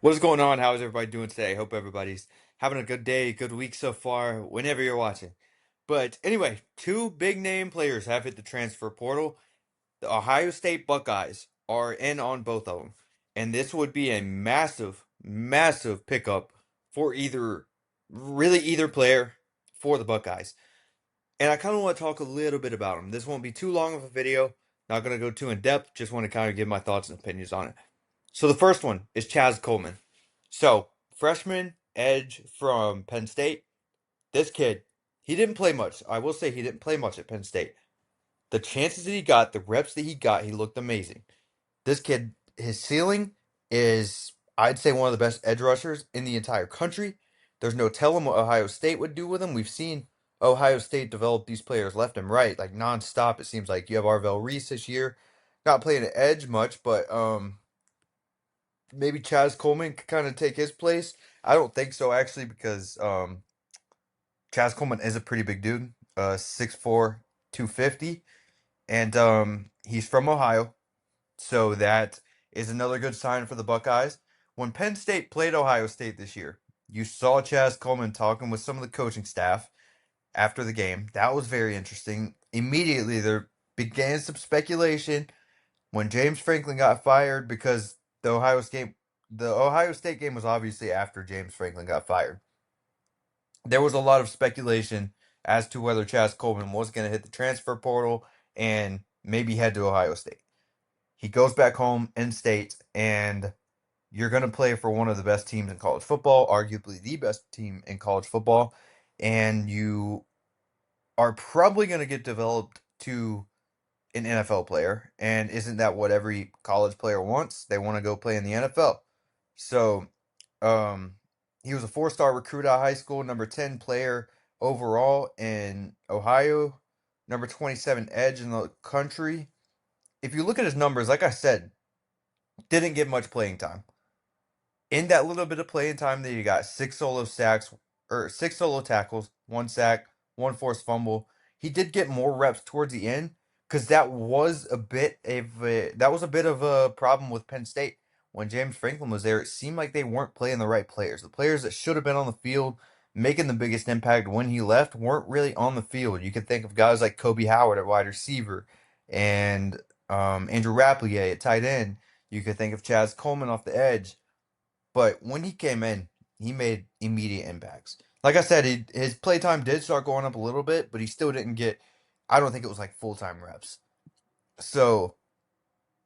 What is going on? How is everybody doing today? Hope everybody's having a good day, good week so far, whenever you're watching. But anyway, two big name players have hit the transfer portal. The Ohio State Buckeyes are in on both of them. And this would be a massive, massive pickup for either player for the Buckeyes. And I kind of want to talk a little bit about them. This won't be too long of a video. Not going to go too in depth. Just want to kind of give my thoughts and opinions on it. So the first one is Chaz Coleman. So, freshman edge from Penn State. This kid, he didn't play much. I will say he didn't play much at Penn State. The chances that he got, the reps that he got, he looked amazing. This kid, his ceiling is, I'd say, one of the best edge rushers in the entire country. There's no telling what Ohio State would do with him. We've seen Ohio State develop these players left and right, like nonstop. It seems like you have Arvell Reese this year, not playing at edge much, but maybe Chaz Coleman could kind of take his place. I don't think so actually because Chaz Coleman is a pretty big dude, 6'4", 250, and he's from Ohio, so that is another good sign for the Buckeyes. When Penn State played Ohio State this year, you saw Chaz Coleman talking with some of the coaching staff after the game. That was very interesting. Immediately there began some speculation when James Franklin got fired because the Ohio State game was obviously after James Franklin got fired. There was a lot of speculation as to whether Chaz Coleman was going to hit the transfer portal and maybe head to Ohio State. He goes back home in state, and you're going to play for one of the best teams in college football, arguably the best team in college football, and you are probably going to get developed to an NFL player. And isn't that what every college player wants? They want to go play in the NFL. So, um, he was a four-star recruit out of high school, number 10 player overall in Ohio, number 27 edge in the country. If you look at his numbers, like I said, didn't get much playing time. In that little bit of playing time that you got, six solo tackles, one sack, one forced fumble. He did get more reps towards the end because that was a bit of a problem with Penn State when James Franklin was there. It seemed like they weren't playing the right players. The players that should have been on the field making the biggest impact when he left weren't really on the field. You could think of guys like Kobe Howard at wide receiver and Andrew Rapplier at tight end. You could think of Chaz Coleman off the edge. But when he came in, he made immediate impacts. Like I said, his playtime did start going up a little bit, but he still didn't get, I don't think it was like full-time reps. So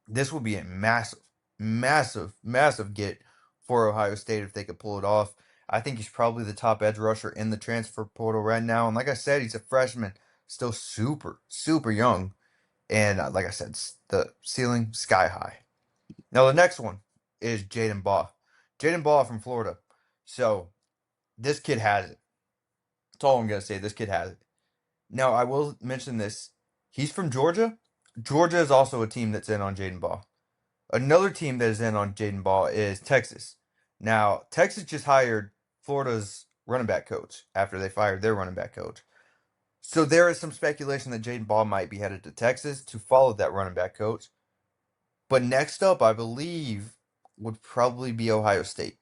this would be a massive, massive, massive get for Ohio State if they could pull it off. I think he's probably the top edge rusher in the transfer portal right now. And like I said, he's a freshman, still super, super young. And like I said, the ceiling sky high. Now the next one is Jaden Baugh. Jaden Baugh from Florida. So this kid has it. That's all I'm gonna say. This kid has it. Now I will mention this. He's from Georgia. Georgia is also a team that's in on Jaden Baugh. Another team that is in on Jaden Baugh is Texas. Now Texas just hired Florida's running back coach after they fired their running back coach. So there is some speculation that Jaden Baugh might be headed to Texas to follow that running back coach. But next up, I believe, would probably be Ohio State.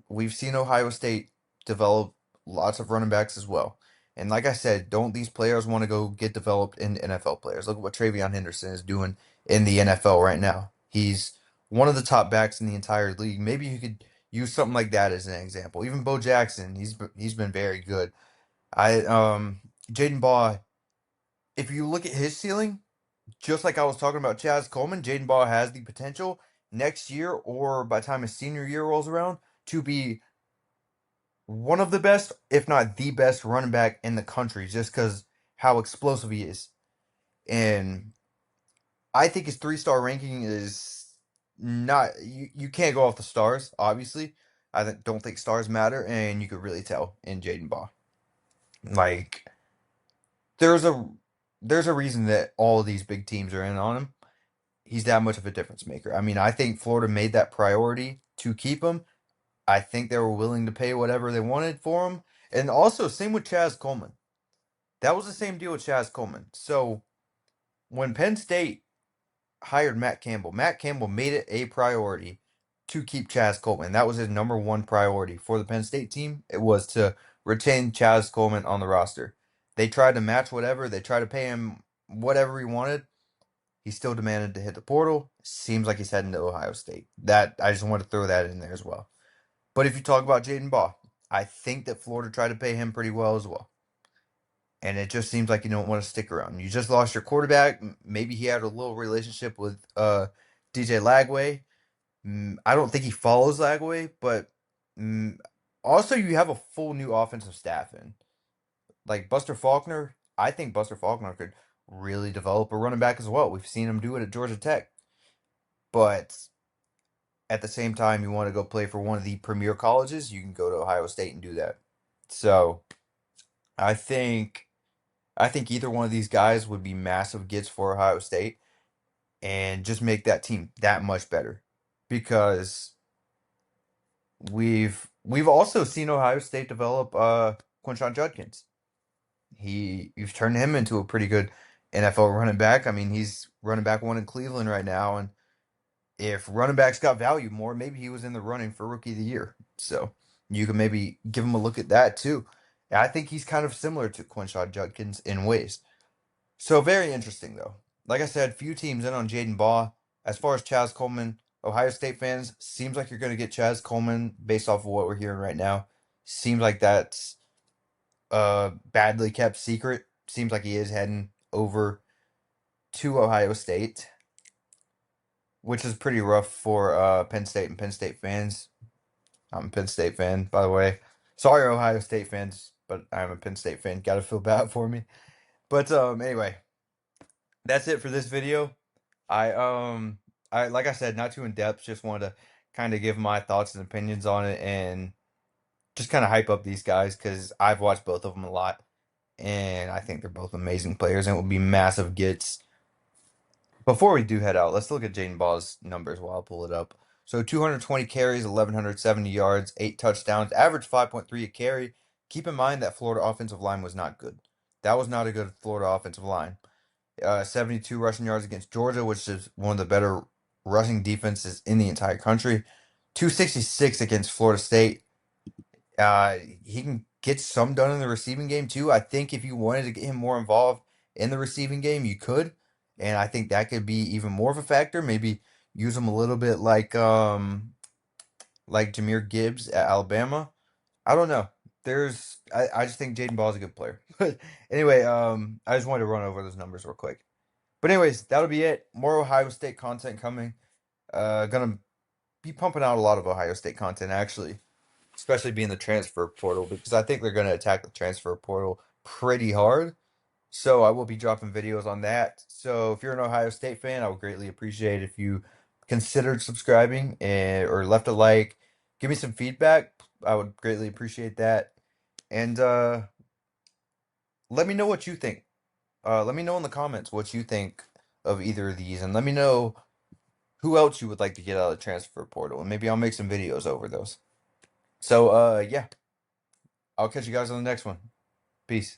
We've seen Ohio State develop lots of running backs as well. And like I said, don't these players want to go get developed into NFL players? Look at what Travion Henderson is doing in the NFL right now. He's one of the top backs in the entire league. Maybe you could use something like that as an example. Even Bo Jackson, he's been very good. I Jaden Baugh, if you look at his ceiling, just like I was talking about Chaz Coleman, Jaden Baugh has the potential next year or by the time his senior year rolls around to be one of the best, if not the best running back in the country just because how explosive he is. And I think his three-star ranking is not, you can't go off the stars, obviously. Don't think stars matter, and you could really tell in Jaden Baugh. Like, there's a there's a reason that all of these big teams are in on him. He's that much of a difference maker. I mean, I think Florida made that priority to keep him. I think they were willing to pay whatever they wanted for him. And also, same with Chaz Coleman. That was the same deal with Chaz Coleman. So when Penn State hired Matt Campbell made it a priority to keep Chaz Coleman. That was his number one priority for the Penn State team. It was to retain Chaz Coleman on the roster. They tried to match whatever. They tried to pay him whatever he wanted. He still demanded to hit the portal. Seems like he's heading to Ohio State. That I just want to throw that in there as well. But if you talk about Jaden Baugh, I think that Florida tried to pay him pretty well as well. And it just seems like you don't want to stick around. You just lost your quarterback. Maybe he had a little relationship with DJ Lagway. I don't think he follows Lagway, but mm, also you have a full new offensive staff in. Like Buster Faulkner, I think Buster Faulkner could really develop a running back as well. We've seen him do it at Georgia Tech. But at the same time, you want to go play for one of the premier colleges, you can go to Ohio State and do that. So I think I think either one of these guys would be massive gets for Ohio State and just make that team that much better. Because we've also seen Ohio State develop Quinshon Judkins. You've turned him into a pretty good NFL running back. I mean, he's running back one in Cleveland right now, and if running backs got valued more, maybe he was in the running for Rookie of the Year. So you can maybe give him a look at that too. I think he's kind of similar to Quinshon Judkins in ways. So very interesting though. Like I said, few teams in on Jaden Baugh. As far as Chaz Coleman, Ohio State fans, seems like you're going to get Chaz Coleman based off of what we're hearing right now. Seems like that's a badly kept secret. Seems like he is heading over to Ohio State, which is pretty rough for Penn State and Penn State fans. I'm a Penn State fan, by the way. Sorry, Ohio State fans, but I'm a Penn State fan. Gotta feel bad for me. But anyway, that's it for this video. I I like I said, not too in depth. Just wanted to kind of give my thoughts and opinions on it, and just kind of hype up these guys because I've watched both of them a lot, and I think they're both amazing players, and it will be massive gets. Before we do head out, let's look at Jaden Ball's numbers while I pull it up. So 220 carries, 1,170 yards, 8 touchdowns, average 5.3 a carry. Keep in mind that Florida offensive line was not good. That was not a good Florida offensive line. 72 rushing yards against Georgia, which is one of the better rushing defenses in the entire country. 266 against Florida State. He can get some done in the receiving game too. I think if you wanted to get him more involved in the receiving game, you could, and I think that could be even more of a factor. Maybe use him a little bit like Jahmyr Gibbs at Alabama. I don't know. I just think Jaden Ball is a good player. But anyway, I just wanted to run over those numbers real quick. But anyways, that'll be it. More Ohio State content coming. Gonna be pumping out a lot of Ohio State content actually, especially being the transfer portal because I think they're gonna attack the transfer portal pretty hard. So I will be dropping videos on that. So if you're an Ohio State fan, I would greatly appreciate if you considered subscribing or left a like. Give me some feedback. I would greatly appreciate that. And let me know what you think. Let me know in the comments what you think of either of these, and let me know who else you would like to get out of the transfer portal, and maybe I'll make some videos over those. So, yeah, I'll catch you guys on the next one. Peace.